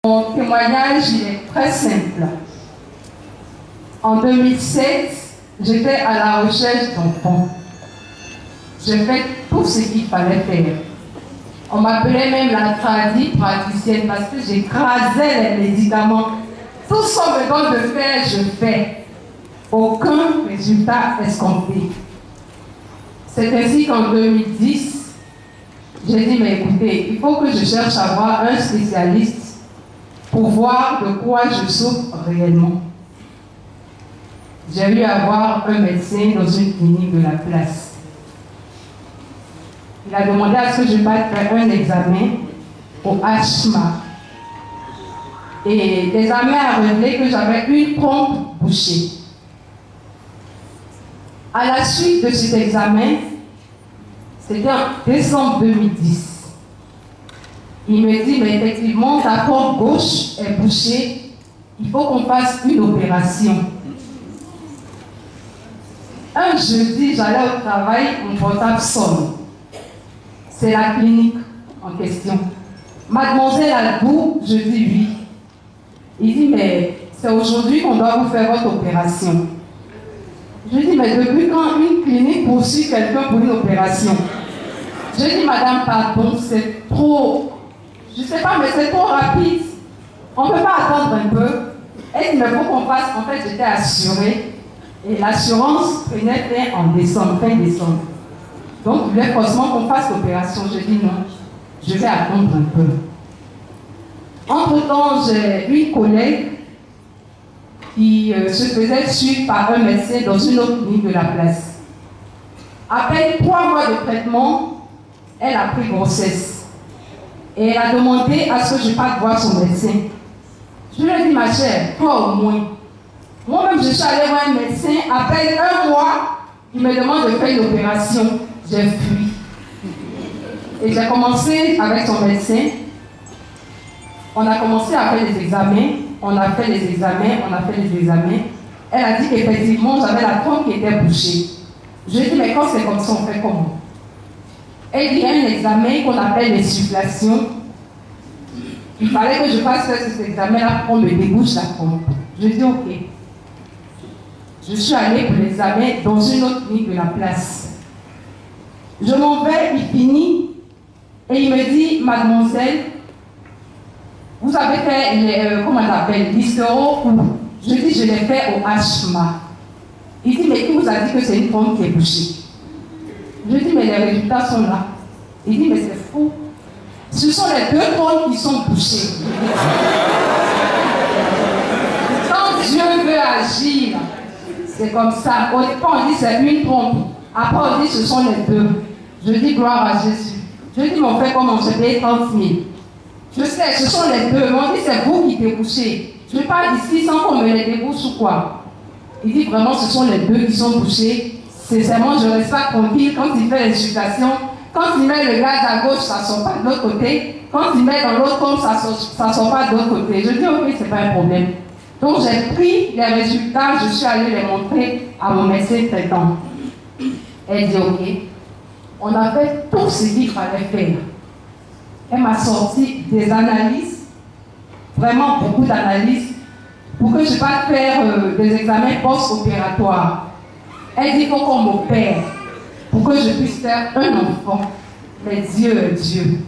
Mon témoignage il est très simple. En 2007, j'étais à la recherche d'enfants. J'ai fait tout ce qu'il fallait faire. On m'appelait même la praticienne parce que j'écrasais les médicaments. Tout ce qu'on me donne de faire, je fais. Aucun résultat escompté. C'est ainsi qu'en 2010, j'ai dit, mais écoutez, il faut que je cherche à voir un spécialiste pour voir de quoi je souffre réellement. J'ai eu à voir un médecin dans une clinique de la place. Il a demandé à ce que je fasse faire un examen au HMA. Et l'examen a révélé que j'avais une trompe bouchée. À la suite de cet examen, c'était en décembre 2010. Il me dit, mais effectivement, ta trompe gauche est bouchée, il faut qu'on fasse une opération. Un jeudi, j'allais au travail, mon portable sonne. C'est la clinique en question. Mademoiselle Albou, je dis oui. Il dit, mais c'est aujourd'hui qu'on doit vous faire votre opération. Je dis, mais depuis quand une clinique poursuit quelqu'un pour une opération? Je dis, madame, pardon, c'est trop, je ne sais pas, mais c'est trop rapide. On ne peut pas attendre un peu. Et il me faut qu'on fasse, en fait, j'étais assurée. Et l'assurance prenait fin en décembre, fin décembre. Donc, il voulait forcément qu'on fasse l'opération. Je dis non, je vais attendre un peu. Entre-temps, j'ai une collègue qui se faisait suivre par un médecin dans une autre clinique de la place. Après 3 mois de traitement, elle a pris grossesse. Et elle a demandé à ce que je parte voir son médecin. Je lui ai dit, ma chère, toi au moins. Moi-même, je suis allée voir un médecin. Après 1 mois, il me demande de faire une opération. J'ai fui. Et j'ai commencé avec son médecin. On a commencé à faire des examens. On a fait les examens. Elle a dit qu'effectivement, j'avais la trompe qui était bouchée. Je lui ai dit, mais quand c'est comme ça, on fait comment? Elle dit, il y a un examen qu'on appelle l'insufflation. Il fallait que je fasse cet examen-là pour qu'on me débouche la trompe. Je lui ai dit, ok. Je suis allée pour l'examen dans une autre clinique de la place. Je m'en vais, il finit, et il me dit, mademoiselle, vous avez fait, comment on appelle, l'hystéro ou? Je dis, je l'ai fait au HMA. Il dit, mais qui vous a dit que c'est une trompe qui est bouchée? Je dis, mais les résultats sont là. Il dit, mais c'est faux. Ce sont les 2 trompes qui sont bouchées. Quand Dieu veut agir, c'est comme ça. Au départ, on dit c'est une trompe. Après, on dit ce sont les 2. Je dis gloire à Jésus. Je dis, mais on fait comment? Je paye 30 000. Je sais, ce sont les 2. Mais on dit c'est vous qui débouchez. Je ne vais pas d'ici sans qu'on me les débouche ou quoi. Il dit vraiment ce sont les 2 qui sont bouchés. Sincèrement, je ne reste pas tranquille quand il fait l'insufflation. Quand il met le gaz à gauche, ça ne sort pas de l'autre côté. Quand il met dans l'autre pompe, ça ne sort pas de l'autre côté. Je dis, ok, ce n'est pas un problème. Donc j'ai pris les résultats, je suis allée les montrer à mon médecin traitant. Elle dit, ok, on a fait tout ce qu'il fallait faire. Elle m'a sorti des analyses, vraiment beaucoup d'analyses, pour que je puisse faire des examens post-opératoires. Elle dit, il faut qu'on m'opère pour que je puisse faire un enfant. Mais Dieu est Dieu.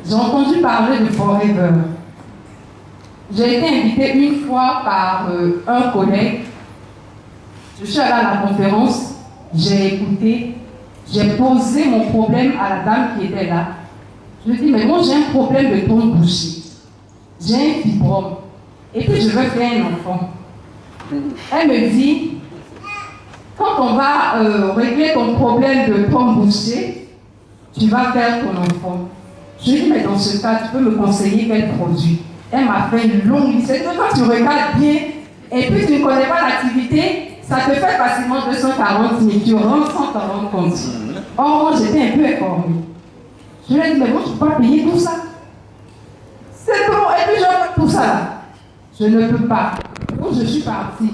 J'ai entendu parler de Forever. J'ai été invitée une fois par un collègue. Je suis allée à la conférence, j'ai écouté, j'ai posé mon problème à la dame qui était là. Je lui ai dit, mais moi j'ai un problème de trompe bouchée. J'ai un fibrome. Et puis je veux faire un enfant. Elle me dit, quand on va régler ton problème de trompe bouchée, tu vas faire ton enfant. Je lui ai dit, mais dans ce cas, tu peux me conseiller quel produit? Elle m'a fait une longue liste. C'est que quand tu regardes bien, et puis tu ne connais pas l'activité, ça te fait facilement 240 000. Tu rentres sans t'en rendre compte. Or, moi, j'étais un peu informée. Je lui ai dit, mais moi, je ne peux pas payer tout ça. C'est trop. Et puis, je veux tout ça là. Je ne peux pas. Donc, je suis partie.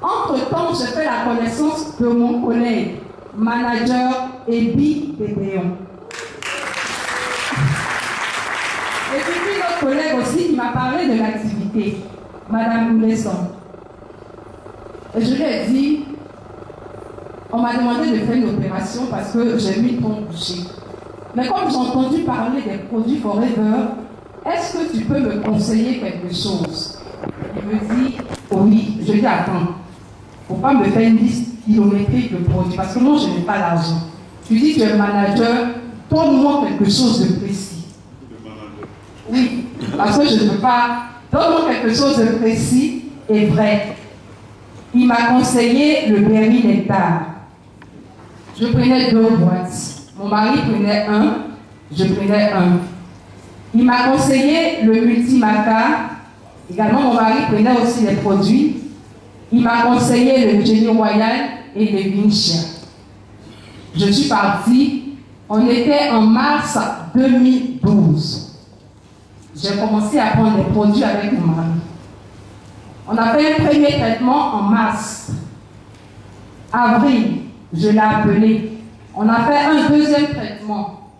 Entre-temps, j'ai fait la connaissance de mon collègue, manager Ebi Pédéon. Et puis, notre collègue aussi, de l'activité, Madame Moulesson. Et je lui ai dit, on m'a demandé de faire une opération parce que j'ai eu une trompe bouchée. Mais comme j'ai entendu parler des produits Forever, est-ce que tu peux me conseiller quelque chose? Il me dit, oui. Je dis, attends, il ne faut pas me faire une liste kilométrique de produits parce que moi, je n'ai pas l'argent. Tu dis que tu es manager, donne-moi quelque chose de précis. Oui, parce que je ne peux pas. Donne-moi quelque chose de précis et vrai. Il m'a conseillé le Berry Nectar. Je prenais 2 boîtes. Mon mari prenait 1, je prenais 1. Il m'a conseillé le Multimaca. Également, mon mari prenait aussi les produits. Il m'a conseillé le Jenny Royal et le Vinci. Je suis partie. On était en mars 2012. J'ai commencé à prendre les produits avec mon mari. On a fait un premier traitement en mars. Avril, je l'ai appelé. On a fait un deuxième traitement.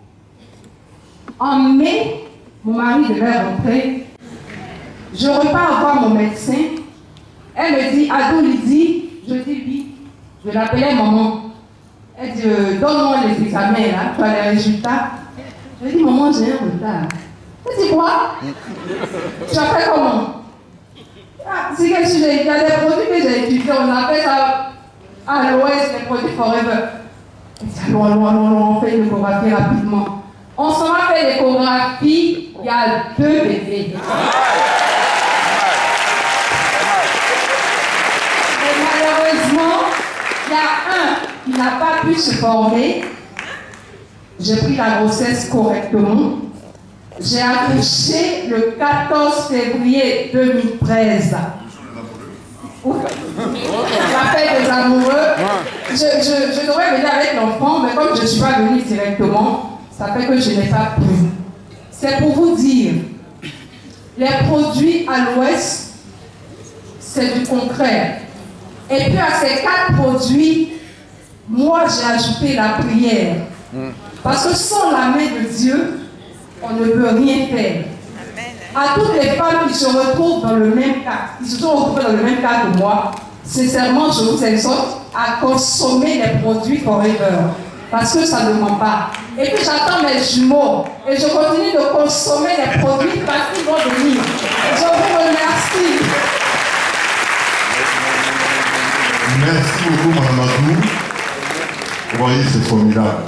En mai, mon mari devait rentrer. Je repars voir mon médecin. Elle me dit, Ado Lydie, je dis oui. Je l'appelais maman. Elle dit, donne-moi les examens là, tu as les résultats. Je dis, maman, j'ai un retard. Elle dit quoi? Tu as fait comment? Ah, c'est quel sujet? Il y a des produits que j'ai étudiés, on appelle ça à l'ouest, les produits Forever. Elle dit, allons, on fait une échographie rapidement. On s'en a fait l'échographie, il y a 2 bébés. Et malheureusement, il y a un qui n'a pas pu se former. J'ai pris la grossesse correctement. J'ai accouché le 14 février 2013. La fête des amoureux. Je devrais venir avec l'enfant, mais comme je ne suis pas venue directement, ça fait que je n'ai pas pu. C'est pour vous dire, les produits à l'ouest, c'est du concret. Et puis à ces 4 produits, moi j'ai ajouté la prière. Parce que sans la main de Dieu, on ne peut rien faire. À toutes les femmes qui se retrouvent dans le même cas, qui se sont retrouvées dans le même cas que moi, sincèrement, je vous exhorte à consommer les produits Forever. Parce que ça ne ment pas. Et puis j'attends mes jumeaux. Et je continue de consommer les produits parce qu'ils vont venir. Je vous remercie. Merci beaucoup, Mme Adou. Vous voyez, c'est formidable.